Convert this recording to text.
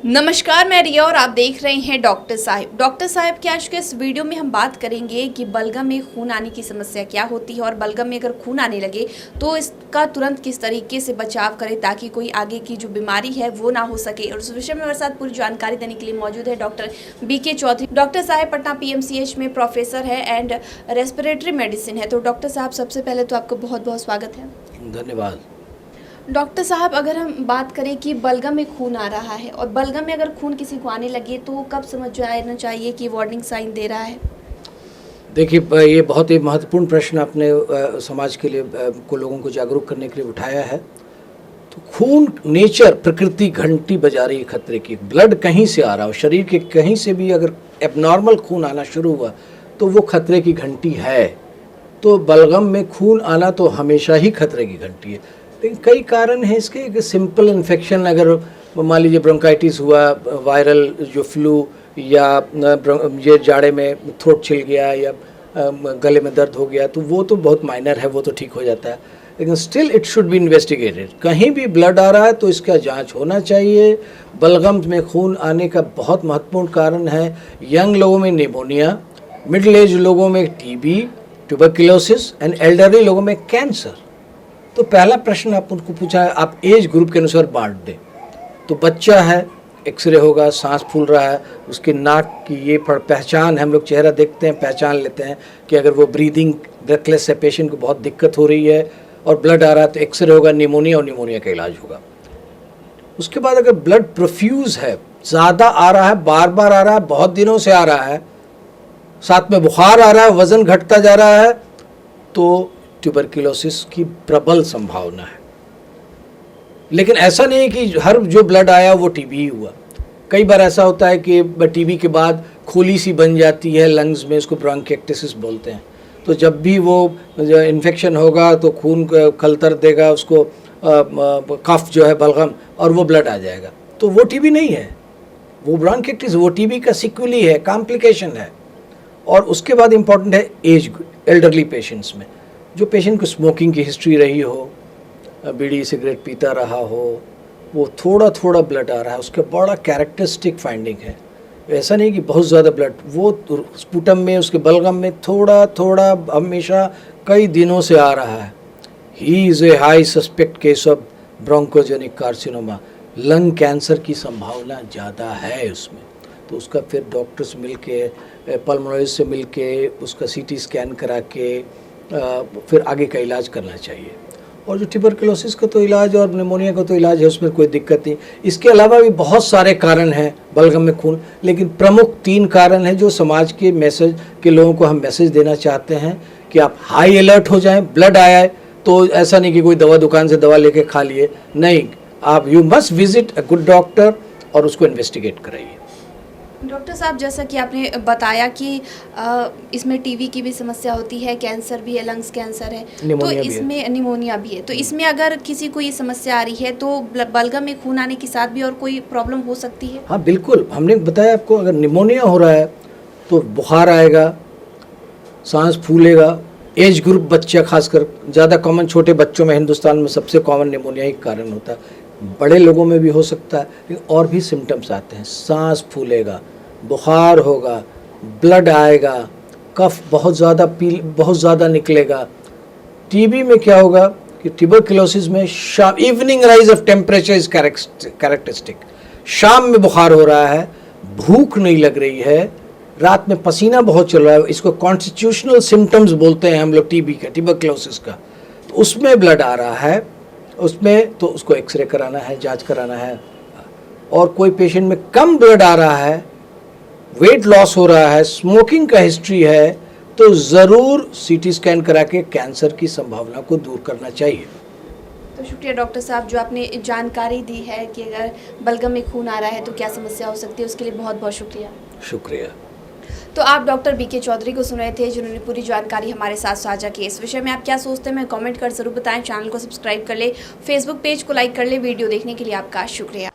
नमस्कार, मैं रिया और आप देख रहे हैं डॉक्टर साहब के आज के इस वीडियो में हम बात करेंगे कि बलगम में खून आने की समस्या क्या होती है और बलगम में अगर खून आने लगे तो इसका तुरंत किस तरीके से बचाव करें ताकि कोई आगे की जो बीमारी है वो ना हो सके। और उस विषय में हमारे साथ पूरी जानकारी देने के लिए मौजूद है डॉक्टर बीके चौधरी। डॉक्टर साहब पटना PMCH में प्रोफेसर है एंड रेस्पिरेटरी मेडिसिन है। तो डॉक्टर साहब, सबसे पहले तो आपको बहुत बहुत स्वागत है। धन्यवाद। डॉक्टर साहब, अगर हम बात करें कि बलगम में खून आ रहा है और बलगम में अगर खून किसी को आने लगे तो कब समझ जाना चाहिए कि वार्निंग साइन दे रहा है? देखिए, ये बहुत ही महत्वपूर्ण प्रश्न आपने समाज के लिए को लोगों को जागरूक करने के लिए उठाया है। तो खून, नेचर, प्रकृति घंटी बजा रही है खतरे की। ब्लड कहीं से आ रहा हो, शरीर के कहीं से भी अगर एबनॉर्मल खून आना शुरू हुआ तो वो खतरे की घंटी है। तो बलगम में खून आना तो हमेशा ही खतरे की घंटी है। लेकिन कई कारण हैं इसके। एक सिंपल इन्फेक्शन, अगर मान लीजिए ब्रोंकाइटिस हुआ, वायरल जो फ्लू, या ये जाड़े में थ्रोट छिल गया या गले में दर्द हो गया, तो वो तो बहुत माइनर है, वो तो ठीक हो जाता है। लेकिन still it should be investigated. कहीं भी ब्लड आ रहा है तो इसका जांच होना चाहिए। बलगम में खून आने का बहुत महत्वपूर्ण कारण है यंग लोगों में निमोनिया, मिडिल एज लोगों में TB, ट्यूबरक्लोसिस एंड एल्डरली लोगों में कैंसर। तो पहला प्रश्न आप उनको पूछा है, आप एज ग्रुप के अनुसार बांट दें। तो बच्चा है, एक्सरे होगा, सांस फूल रहा है, उसके नाक की ये पहचान है, हम लोग चेहरा देखते हैं, पहचान लेते हैं कि अगर वो ब्रेथलेस है, पेशेंट को बहुत दिक्कत हो रही है और ब्लड आ रहा है तो एक्सरे होगा, निमोनिया, और निमोनिया का इलाज होगा। उसके बाद अगर ब्लड प्रोफ्यूज है, ज़्यादा आ रहा है, बार बार आ रहा है, बहुत दिनों से आ रहा है, साथ में बुखार आ रहा है, वज़न घटता जा रहा है, तो ट्यूबरक्लोसिस की प्रबल संभावना है। लेकिन ऐसा नहीं है कि हर जो ब्लड आया वो TB ही हुआ। कई बार ऐसा होता है कि TB के बाद खोली सी बन जाती है लंग्स में, उसको ब्रोंकाइटिस बोलते हैं। तो जब भी वो इन्फेक्शन होगा तो खून खलतर देगा, उसको कफ जो है बलगम, और वो ब्लड आ जाएगा। तो वो TB नहीं है, वो ब्रोंकाइटिस, वो TB का सिक्वली है, कॉम्प्लिकेशन है। और उसके बाद इम्पॉर्टेंट है एज, एल्डरली पेशेंट्स में, जो पेशेंट को स्मोकिंग की हिस्ट्री रही हो, बीड़ी सिगरेट पीता रहा हो, वो थोड़ा थोड़ा ब्लड आ रहा है, उसका बड़ा कैरेक्टरिस्टिक फाइंडिंग है। ऐसा नहीं कि बहुत ज़्यादा ब्लड, वो स्पूटम में, उसके बलगम में थोड़ा थोड़ा हमेशा कई दिनों से आ रहा है। He is a high suspect case of bronchogenic carcinoma. Lung cancer की संभावना ज़्यादा है उसमें। तो उसका फिर डॉक्टर्स मिल के, पल्मोनोलॉजिस्ट से मिल के, उसका CT स्कैन करा के फिर आगे का इलाज करना चाहिए। और जो ट्यूबरक्लोसिस का तो इलाज और निमोनिया का तो इलाज है, उसमें कोई दिक्कत नहीं। इसके अलावा भी बहुत सारे कारण हैं बलगम में खून, लेकिन प्रमुख 3 कारण हैं जो समाज के मैसेज के लोगों को हम मैसेज देना चाहते हैं कि आप हाई अलर्ट हो जाएं। ब्लड आया है तो ऐसा नहीं कि कोई दवा दुकान से दवा लेके खा लिए, नहीं, आप you must visit a good doctor और उसको इन्वेस्टिगेट कराइए। डॉक्टर साहब, जैसा कि आपने बताया कि इसमें TB की भी समस्या होती है, कैंसर भी है, लंग्स कैंसर है, तो इसमें निमोनिया भी है। तो इसमें अगर किसी को ये समस्या आ रही है तो बलगम में खून आने के साथ भी और कोई प्रॉब्लम हो सकती है? हाँ बिल्कुल, हमने बताया आपको, अगर निमोनिया हो रहा है तो बुखार आएगा, सांस फूलेगा। एज ग्रुप बच्चा खासकर ज़्यादा कॉमन, छोटे बच्चों में हिंदुस्तान में सबसे कॉमन निमोनिया ही कारण होता है। बड़े लोगों में भी हो सकता है, लेकिन और भी सिम्टम्स आते हैं। सांस फूलेगा, बुखार होगा, ब्लड आएगा, कफ बहुत ज़्यादा निकलेगा। TB में क्या होगा कि ट्यूबरक्लोसिस में शाम, evening rise of temperature is characteristic. शाम में बुखार हो रहा है, भूख नहीं लग रही है, रात में पसीना बहुत चल रहा है, इसको कॉन्स्टिट्यूशनल सिम्टम्स बोलते हैं हम लोग TB का, ट्यूबरक्लोसिस का। तो उसमें ब्लड आ रहा है, उसमें तो उसको एक्सरे कराना है, जांच कराना है। और कोई पेशेंट में कम ब्लड आ रहा है, वेट लॉस हो रहा है, स्मोकिंग का हिस्ट्री है, तो ज़रूर CT स्कैन करा के कैंसर की संभावना को दूर करना चाहिए। तो शुक्रिया डॉक्टर साहब, जो आपने जानकारी दी है कि अगर बलगम में खून आ रहा है तो क्या समस्या हो सकती है, उसके लिए बहुत बहुत शुक्रिया। शुक्रिया। तो आप डॉक्टर बीके चौधरी को सुन रहे थे, जिन्होंने पूरी जानकारी हमारे साथ साझा की। इस विषय में आप क्या सोचते हैं, मैं कमेंट कर ज़रूर बताएं। चैनल को सब्सक्राइब कर ले, फेसबुक पेज को लाइक कर ले। वीडियो देखने के लिए आपका शुक्रिया।